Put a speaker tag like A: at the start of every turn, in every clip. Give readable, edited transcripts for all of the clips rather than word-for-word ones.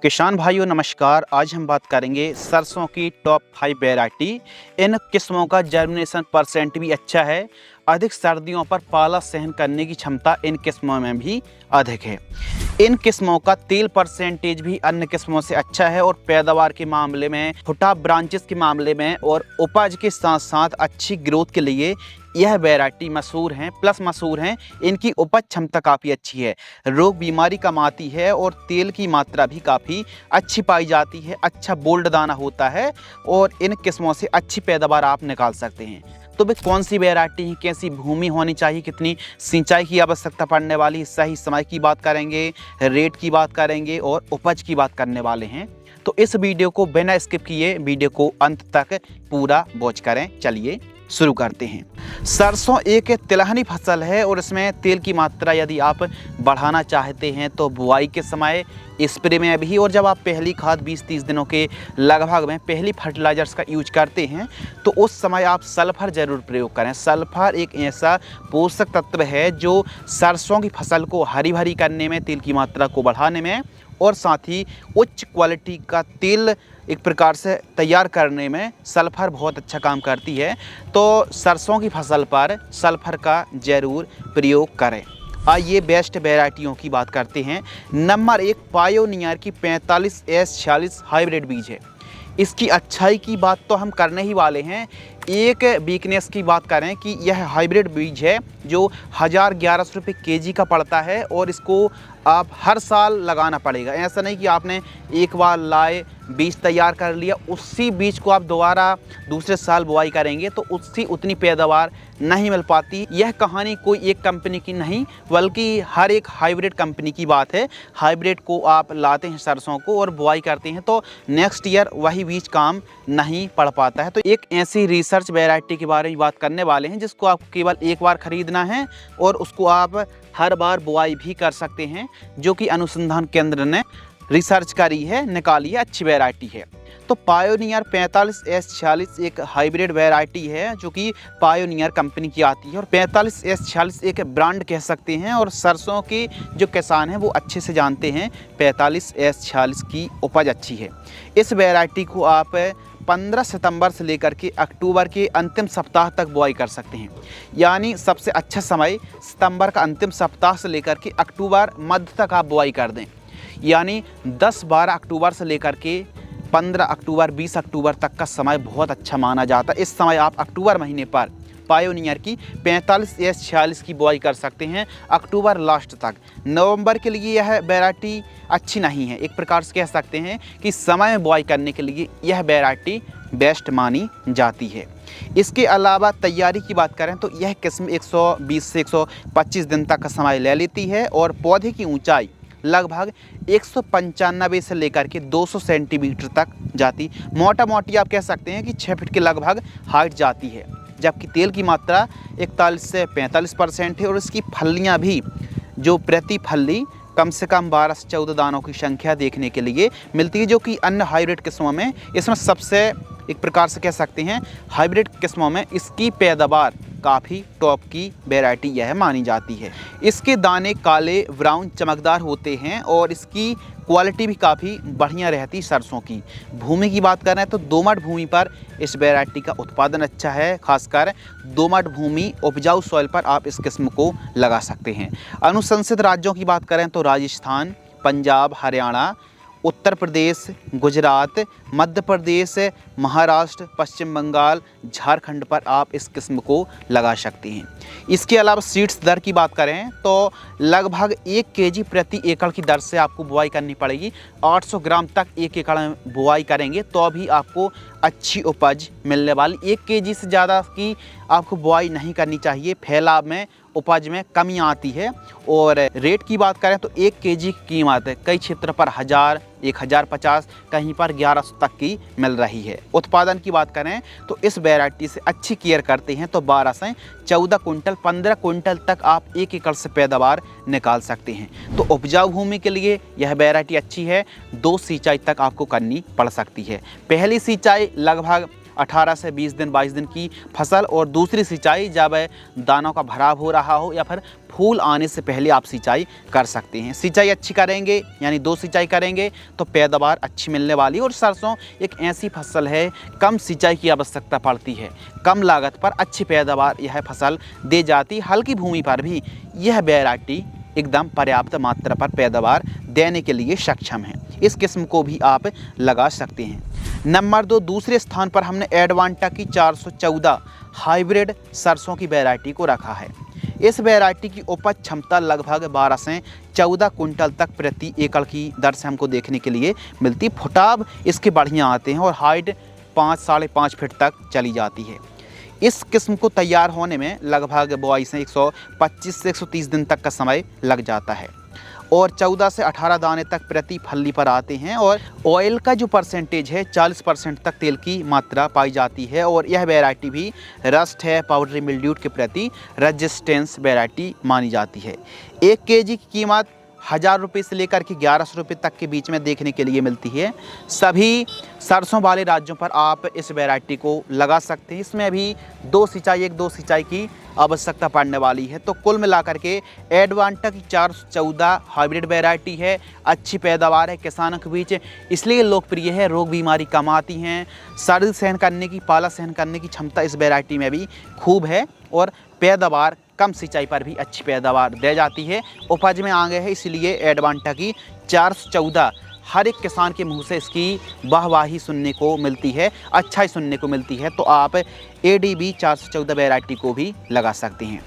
A: किसान भाइयों नमस्कार। आज हम बात करेंगे सरसों की टॉप 5 वैरायटी। इन किस्मों का जर्मिनेशन परसेंट भी अच्छा है। अधिक सर्दियों पर पाला सहन करने की क्षमता इन किस्मों में भी अधिक है। इन किस्मों का तेल परसेंटेज भी अन्य किस्मों से अच्छा है और पैदावार के मामले में, फुटा ब्रांचेस के मामले में और उपज के साथ साथ अच्छी ग्रोथ के लिए यह वैरायटी मशहूर हैं। प्लस मशहूर हैं, इनकी उपज क्षमता काफ़ी अच्छी है, रोग बीमारी कम आती है और तेल की मात्रा भी काफ़ी अच्छी पाई जाती है। अच्छा बोल्ड दाना होता है और इन किस्मों से अच्छी पैदावार आप निकाल सकते हैं। तो वे कौन सी वैरायटी है, कैसी भूमि होनी चाहिए, कितनी सिंचाई की आवश्यकता पड़ने वाली, सही समय की बात करेंगे, रेट की बात करेंगे और उपज की बात करने वाले हैं। तो इस वीडियो को बिना स्किप किए वीडियो को अंत तक पूरा वॉच करें। चलिए शुरू करते हैं। सरसों एक तिलहनी फसल है और इसमें तेल की मात्रा यदि आप बढ़ाना चाहते हैं तो बुआई के समय, स्प्रे में भी, और जब आप पहली खाद 20-30 दिनों के लगभग में पहली फर्टिलाइजर्स का यूज करते हैं तो उस समय आप सल्फर ज़रूर प्रयोग करें। सल्फर एक ऐसा पोषक तत्व है जो सरसों की फसल को हरी भरी करने में, तेल की मात्रा को बढ़ाने में और साथ ही उच्च क्वालिटी का तेल एक प्रकार से तैयार करने में सल्फर बहुत अच्छा काम करती है। तो सरसों की फसल पर सल्फर का ज़रूर प्रयोग करें। आइए बेस्ट वैरायटियों की बात करते हैं। नंबर 1 पायोनियर की 45S46 हाइब्रिड बीज है। इसकी अच्छाई की बात तो हम करने ही वाले हैं। एक वीकनेस की बात करें कि यह हाइब्रिड बीज है जो 1100 रुपये केजी का पड़ता है और इसको आप हर साल लगाना पड़ेगा। ऐसा नहीं कि आपने एक बार लाए, बीज तैयार कर लिया, उसी बीज को आप दोबारा दूसरे साल बुआई करेंगे तो उससे उतनी पैदावार नहीं मिल पाती। यह कहानी कोई एक कंपनी की नहीं बल्कि हर एक हाइब्रिड कंपनी की बात है। हाइब्रिड को आप लाते हैं सरसों को और बुआई करते हैं तो नेक्स्ट ईयर वही बीज काम नहीं पड़ पाता है। तो एक ऐसी रिसर्च वैरायटी के बारे में बात करने वाले हैं जिसको आप केवल एक बार खरीदना है और उसको आप हर बार बुआई भी कर सकते हैं, जो कि अनुसंधान केंद्र ने रिसर्च करी है, निकाली है, अच्छी वैरायटी है। तो पायोनियर 45S46 एक हाइब्रिड वैरायटी है जो कि पायोनियर कंपनी की आती है और 45S46 एक ब्रांड कह सकते हैं और सरसों के जो किसान हैं वो अच्छे से जानते हैं 45S46 की उपज अच्छी है। इस वैरायटी को आप 15 सितंबर से लेकर के अक्टूबर के अंतिम सप्ताह तक बुआई कर सकते हैं। यानी सबसे अच्छा समय सितंबर का अंतिम सप्ताह से लेकर के अक्टूबर मध्य तक आप बुआई कर दें। यानी 10-12 अक्टूबर से लेकर के 15 अक्टूबर 20 अक्टूबर तक का समय बहुत अच्छा माना जाता है। इस समय आप अक्टूबर महीने पर पायोनियर की 45S46 की बुआई कर सकते हैं अक्टूबर लास्ट तक। नवंबर के लिए यह वैरायटी अच्छी नहीं है, एक प्रकार से कह सकते हैं कि समय में बुआई करने के लिए यह वैरायटी बेस्ट मानी जाती है। इसके अलावा तैयारी की बात करें तो यह किस्म 120 से 125 दिन तक का समय ले लेती है और पौधे की ऊंचाई लगभग 195 से लेकर के 200 सेंटीमीटर तक जाती, मोटा मोटी आप कह सकते हैं कि 6 फीट के लगभग हाइट जाती है। जबकि तेल की मात्रा 41 से 45% है और इसकी फलियां भी जो प्रति फली कम से कम 12 से 14 दानों की संख्या देखने के लिए मिलती है, जो कि अन्य हाइब्रिड किस्मों में इसमें सबसे एक प्रकार से कह सकते हैं हाइब्रिड किस्मों में इसकी पैदावार काफ़ी टॉप की वैरायटी यह मानी जाती है। इसके दाने काले ब्राउन चमकदार होते हैं और इसकी क्वालिटी भी काफ़ी बढ़िया रहती सरसों की। भूमि की बात करें तो दोमट भूमि पर इस वैरायटी का उत्पादन अच्छा है। खासकर दोमट भूमि, उपजाऊ सॉइल पर आप इस किस्म को लगा सकते हैं। अनुशंसित राज्यों की बात करें तो राजस्थान, पंजाब, हरियाणा, उत्तर प्रदेश, गुजरात, मध्य प्रदेश, महाराष्ट्र, पश्चिम बंगाल, झारखंड पर आप इस किस्म को लगा सकते हैं। इसके अलावा सीड्स दर की बात करें तो लगभग 1 केजी प्रति एकड़ की दर से आपको बुआई करनी पड़ेगी। 800 ग्राम तक 1 एकड़ में बुआई करेंगे तो भी आपको अच्छी उपज मिलने वाली। 1 केजी से ज़्यादा की आपको बुआई नहीं करनी चाहिए, फैलाव में, उपज में कमी आती है। और रेट की बात करें तो 1 केजी की कीमत कई क्षेत्र पर 1000, 1050, कहीं पर 1100 तक की मिल रही है। उत्पादन की बात करें तो इस वैरायटी से अच्छी केयर करते हैं तो 12 से 14 कुंटल, 15 कुंटल तक आप 1 एकड़ से पैदावार निकाल सकते हैं। तो उपजाऊ भूमि के लिए यह वैरायटी अच्छी है। 2 सिंचाई तक आपको करनी पड़ सकती है। पहली सिंचाई लगभग 18 से 20 दिन 22 दिन की फसल, और दूसरी सिंचाई जब दानों का भराव हो रहा हो या फिर फूल आने से पहले आप सिंचाई कर सकते हैं। सिंचाई अच्छी करेंगे यानी 2 सिंचाई करेंगे तो पैदावार अच्छी मिलने वाली। और सरसों एक ऐसी फसल है कम सिंचाई की आवश्यकता पड़ती है, कम लागत पर अच्छी पैदावार यह फसल दे जाती। हल्की भूमि पर भी यह वैरायटी एकदम पर्याप्त मात्रा पर पैदावार देने के लिए सक्षम है। इस किस्म को भी आप लगा सकते हैं। नंबर 2, दूसरे स्थान पर हमने एडवांटा की 414 हाइब्रिड सरसों की वैरायटी को रखा है। इस वैरायटी की उपज क्षमता लगभग 12 से 14 कुंटल तक प्रति एकड़ की दर से हमको देखने के लिए मिलती। फुटाव इसके बढ़िया आते हैं और हाइट 5 साढ़े 5 फीट तक चली जाती है। इस किस्म को तैयार होने में लगभग बुआई से 125 से 130 दिन तक का समय लग जाता है और 14 से 18 दाने तक प्रति फल्ली पर आते हैं। और ऑयल का जो परसेंटेज है 40% तक तेल की मात्रा पाई जाती है। और यह वैरायटी भी रस्ट है, पाउडरी मिल्ड्यू के प्रति रेजिस्टेंस वैरायटी मानी जाती है। 1 केजी की कीमत 1000 रुपये से लेकर के 1100 रुपये तक के बीच में देखने के लिए मिलती है। सभी सरसों वाले राज्यों पर आप इस वैरायटी को लगा सकते हैं। इसमें अभी 2 सिंचाई की आवश्यकता पड़ने वाली है। तो कुल मिलाकर के एडवांटा की 414 हाइब्रिड वैरायटी है, अच्छी पैदावार है, किसानों के बीच इसलिए लोकप्रिय है। रोग बीमारी कम आती हैं, सर्दी सहन करने की, पाला सहन करने की क्षमता इस वैरायटी में भी खूब है और पैदावार कम सिंचाई पर भी अच्छी पैदावार दे जाती है। उपज में आगे है, इसलिए एडवांटा की 414 हर एक किसान के मुंह से इसकी वाहवाही सुनने को मिलती है, अच्छाई सुनने को मिलती है। तो आप ADB 414 वैरायटी को भी लगा सकते हैं।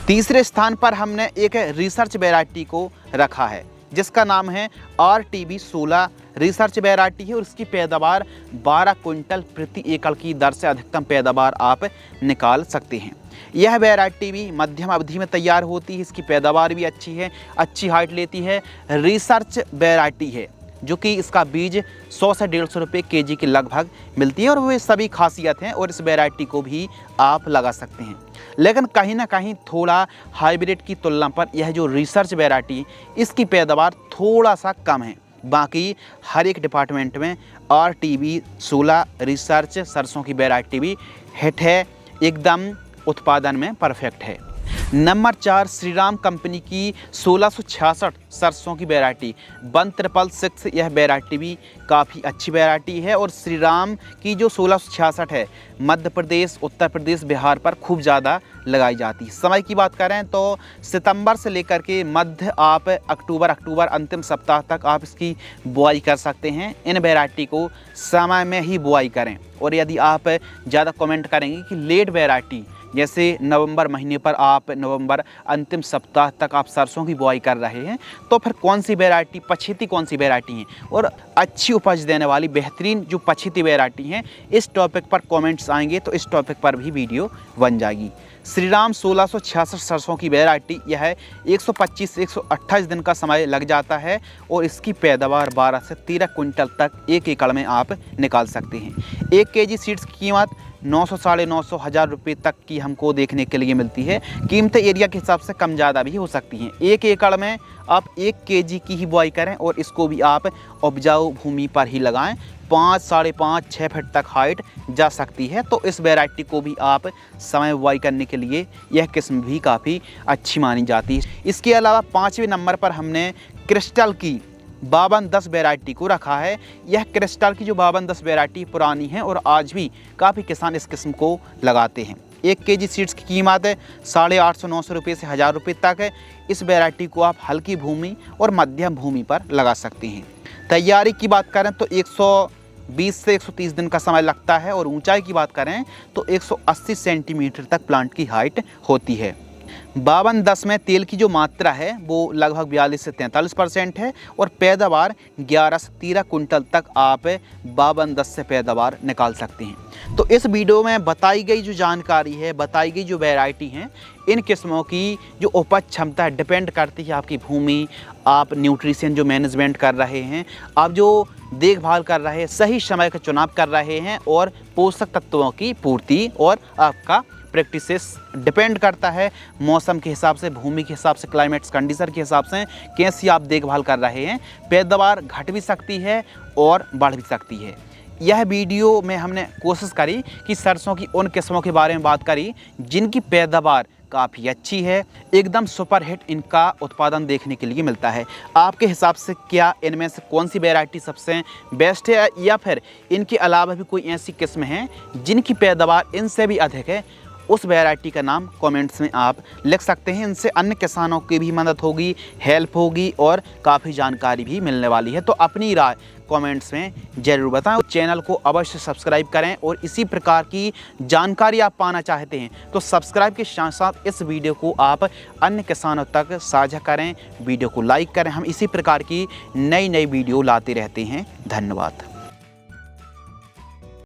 A: तीसरे स्थान पर हमने एक रिसर्च वैरायटी को रखा है जिसका नाम है RTB 16 रिसर्च वैरायटी है और इसकी पैदावार 12 कुंटल प्रति एकड़ की दर से अधिकतम पैदावार आप निकाल सकते हैं। यह वैरायटी भी मध्यम अवधि में तैयार होती है, इसकी पैदावार भी अच्छी है, अच्छी हाइट लेती है। रिसर्च वैरायटी है जो कि इसका बीज 100 से 150 रुपये केजी के लगभग मिलती है और वे सभी खासियत हैं और इस वैरायटी को भी आप लगा सकते हैं। लेकिन कहीं ना कहीं थोड़ा हाइब्रिड की तुलना पर यह जो रिसर्च वैरायटी इसकी पैदावार थोड़ा सा कम है। बाकी हर एक डिपार्टमेंट में RTB 16 रिसर्च सरसों की वैरायटी भी हिट है, एकदम उत्पादन में परफेक्ट है। नंबर 4, श्रीराम कंपनी की 1666 सरसों की वैरायटी 1366। यह वैरायटी भी काफ़ी अच्छी वैरायटी है और श्रीराम की जो 1666 है मध्य प्रदेश, उत्तर प्रदेश, बिहार पर खूब ज़्यादा लगाई जाती है। समय की बात करें तो सितंबर से लेकर के मध्य आप अक्टूबर अंतिम सप्ताह तक आप इसकी बुआई कर सकते हैं। इन वैरायटी को समय में ही बुआई करें। और यदि आप ज़्यादा कमेंट करेंगे कि लेट वैरायटी जैसे नवंबर महीने पर आप नवंबर अंतिम सप्ताह तक आप सरसों की बुआई कर रहे हैं तो फिर कौन सी वैरायटी, पछेती कौन सी वैरायटी है और अच्छी उपज देने वाली बेहतरीन जो पछेती वैरायटी हैं, इस टॉपिक पर कमेंट्स आएंगे तो इस टॉपिक पर भी वीडियो बन जाएगी। श्रीराम 1666 सरसों की वैरायटी यह 125 से 128 दिन का समय लग जाता है और इसकी पैदावार 12 से 13 कुंटल तक 1 एकड़ में आप निकाल सकते हैं। 1 केजी सीड्स की कीमत 900 साढ़े 900 हज़ार रुपये तक की हमको देखने के लिए मिलती है। कीमतें एरिया के हिसाब से कम ज़्यादा भी हो सकती हैं। 1 एकड़ में आप 1 केजी की ही बुआई करें और इसको भी आप उपजाऊ भूमि पर ही लगाएं। 5 साढ़े 5 6 फीट तक हाइट जा सकती है। तो इस वैरायटी को भी आप समय बुआई करने के लिए यह किस्म भी काफ़ी अच्छी मानी जाती है। इसके अलावा 5वें नंबर पर हमने क्रिस्टल की 5210 वैरायटी को रखा है। यह क्रिस्टल की जो 5210 वैरायटी पुरानी है और आज भी काफ़ी किसान इस किस्म को लगाते हैं। 1 केजी सीड्स की कीमत है 850-900 रुपये से 1000 रुपये तक है। इस वैरायटी को आप हल्की भूमि और मध्यम भूमि पर लगा सकते हैं। तैयारी की बात करें तो 120 से 130 दिन का समय लगता है और ऊंचाई की बात करें तो 180 सेंटीमीटर तक प्लांट की हाइट होती है। 5210 में तेल की जो मात्रा है वो लगभग 42 से 43% है और पैदावार 11 से 13 कुंटल तक आप 5210 से पैदावार निकाल सकते हैं। तो इस वीडियो में बताई गई जो जानकारी है, बताई गई जो वैरायटी हैं, इन किस्मों की जो उपज क्षमता है डिपेंड करती है आपकी भूमि, आप न्यूट्रिशन जो मैनेजमेंट कर रहे हैं, आप जो देखभाल कर रहे हैं, सही समय का चुनाव कर रहे हैं और पोषक तत्वों की पूर्ति और आपका प्रैक्टिसेस डिपेंड करता है मौसम के हिसाब से, भूमि के हिसाब से, क्लाइमेट्स कंडीशन के हिसाब से कैसी आप देखभाल कर रहे हैं। पैदावार घट भी सकती है और बढ़ भी सकती है। यह वीडियो में हमने कोशिश करी कि सरसों की उन किस्मों के बारे में बात करी जिनकी पैदावार काफ़ी अच्छी है, एकदम सुपर हिट इनका उत्पादन देखने के लिए मिलता है। आपके हिसाब से क्या इनमें से कौन सी वैरायटी सबसे बेस्ट है, या फिर इनके अलावा भी कोई ऐसी किस्म है जिनकी पैदावार इनसे भी अधिक है? उस वैरायटी का नाम कमेंट्स में आप लिख सकते हैं। इनसे अन्य किसानों की भी मदद होगी, हेल्प होगी और काफ़ी जानकारी भी मिलने वाली है। तो अपनी राय कमेंट्स में ज़रूर बताएं। चैनल को अवश्य सब्सक्राइब करें और इसी प्रकार की जानकारी आप पाना चाहते हैं तो सब्सक्राइब के साथ साथ इस वीडियो को आप अन्य किसानों तक साझा करें, वीडियो को लाइक करें। हम इसी प्रकार की नई वीडियो लाते रहते हैं। धन्यवाद।